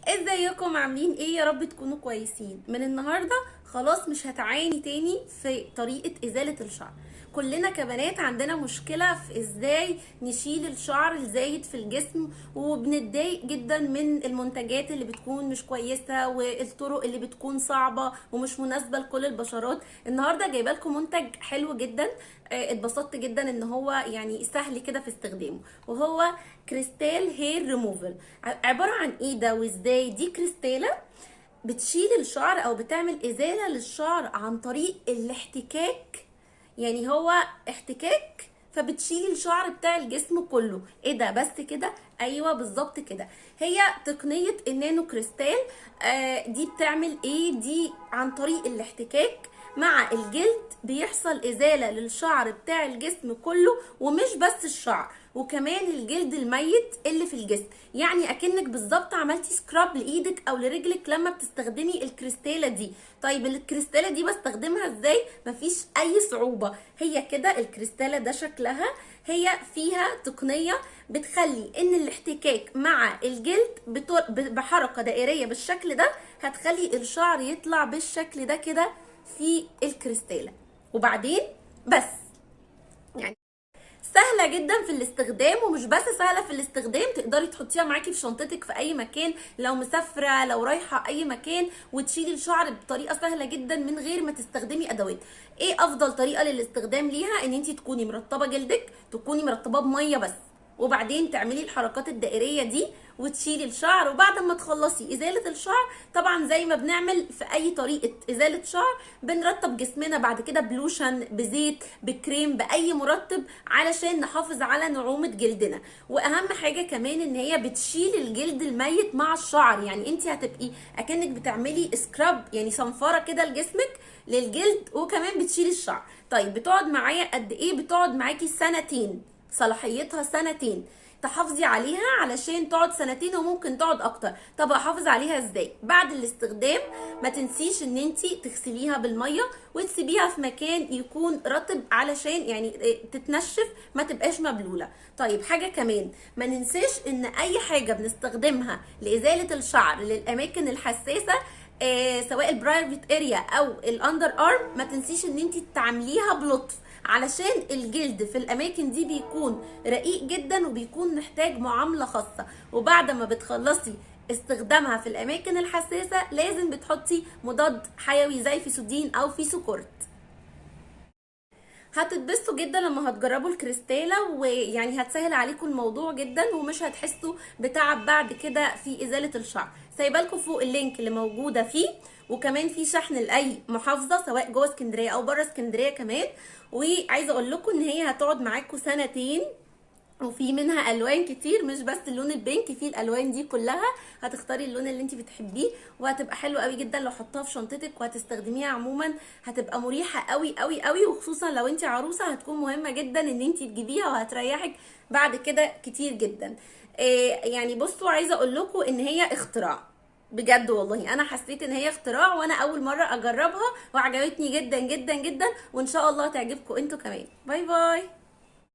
ازيكم عاملين ايه؟ يا رب تكونوا كويسين. من النهارده خلاص مش هتعاني تاني في طريقة ازالة الشعر. كلنا كبنات عندنا مشكلة في ازاي نشيل الشعر الزايد في الجسم، وبنتضايق جدا من المنتجات اللي بتكون مش كويسة والطرق اللي بتكون صعبة ومش مناسبة لكل البشرات. النهاردة جايبه لكم منتج حلو جدا. اتبسطت جدا ان هو يعني سهل كده في استخدامه، وهو كريستال هير ريموفل. عبارة عن ايه ده وازاي؟ دي كريستالة بتشيل الشعر او بتعمل ازالة للشعر عن طريق الاحتكاك. يعني هو احتكاك، فبتشيل الشعر بتاع الجسم كله. ايه ده؟ بس كده؟ ايوه بالظبط كده. هي تقنية النانو كريستال. دي بتعمل ايه؟ دي عن طريق الاحتكاك مع الجلد بيحصل ازالة للشعر بتاع الجسم كله، ومش بس الشعر، وكمان الجلد الميت اللي في الجسم. يعني اكنك بالظبط عملتي سكراب لايدك او لرجلك لما بتستخدمي الكريستالة دي. طيب الكريستالة دي بستخدمها ازاي؟ مفيش اي صعوبة. هي كده الكريستالة، ده شكلها. هي فيها تقنية بتخلي ان الاحتكاك مع الجلد بحركة دائرية بالشكل ده هتخلي الشعر يطلع بالشكل ده كده في الكريستالة. وبعدين بس يعني سهلة جدا في الاستخدام، ومش بس سهلة في الاستخدام، تقدري تحطيها معاكي في شنطتك في اي مكان، لو مسافرة لو رايحة اي مكان، وتشيلي الشعر بطريقة سهلة جدا من غير ما تستخدمي ادوات. ايه افضل طريقة للاستخدام ليها؟ ان انتي تكوني مرطبة جلدك، تكوني مرطبة بمية بس، وبعدين تعملي الحركات الدائريه دي وتشيلي الشعر. وبعد ما تخلصي ازاله الشعر، طبعا زي ما بنعمل في اي طريقه ازاله شعر، بنرطب جسمنا بعد كده بلوشن، بزيت، بكريم، باي مرطب علشان نحافظ على نعومه جلدنا. واهم حاجه كمان ان هي بتشيل الجلد الميت مع الشعر. يعني انت هتبقي اكنك بتعملي سكراب، يعني صنفره كده لجسمك للجلد، وكمان بتشيلي الشعر. طيب بتقعد معايا قد ايه؟ بتقعد معاكي سنتين، صلاحيتها سنتين. تحافظي عليها علشان تقعد سنتين، وممكن تقعد اكتر. طب احافظ عليها ازاي؟ بعد الاستخدام ما تنسيش ان انتي تغسليها بالميه وتسيبيها في مكان يكون رطب علشان يعني تتنشف، ما تبقاش مبلوله. طيب حاجه كمان، ما ننساش ان اي حاجه بنستخدمها لازاله الشعر للاماكن الحساسه، سواء البرايفت اريا او الاندر ارم، ما تنسيش ان انت تعمليها بلطف، علشان الجلد في الاماكن دي بيكون رقيق جدا وبيكون محتاج معامله خاصه. وبعد ما بتخلصي استخدامها في الاماكن الحساسه، لازم بتحطي مضاد حيوي زي فيسودين او فيسوكورت. هتتبسطوا جدا لما هتجربوا الكريستالة، ويعني هتسهل عليكم الموضوع جدا، ومش هتحسوا بتعب بعد كده في ازالة الشعر. سايبالكم فوق اللينك اللي موجودة فيه، وكمان في شحن لأي محافظة سواء جوه اسكندرية او بره اسكندرية كمان. وعايزة اقول لكم ان هي هتقعد معاكم سنتين، وفي منها الوان كتير، مش بس اللون البينك، في الالوان دي كلها. هتختاري اللون اللي انت بتحبيه، وهتبقى حلوه قوي جدا لو حطها في شنطتك وهتستخدميها عموما. هتبقى مريحه قوي قوي قوي، وخصوصا لو انت عروسه هتكون مهمه جدا ان انت تجيبيها، وهتريحك بعد كده كتير جدا. يعني بصوا، عايزه اقول لكم ان هي اختراع بجد. والله انا حسيت ان هي اختراع، وانا اول مره اجربها وعجبتني جدا جدا جدا، وان شاء الله تعجبكم انتوا كمان. باي باي.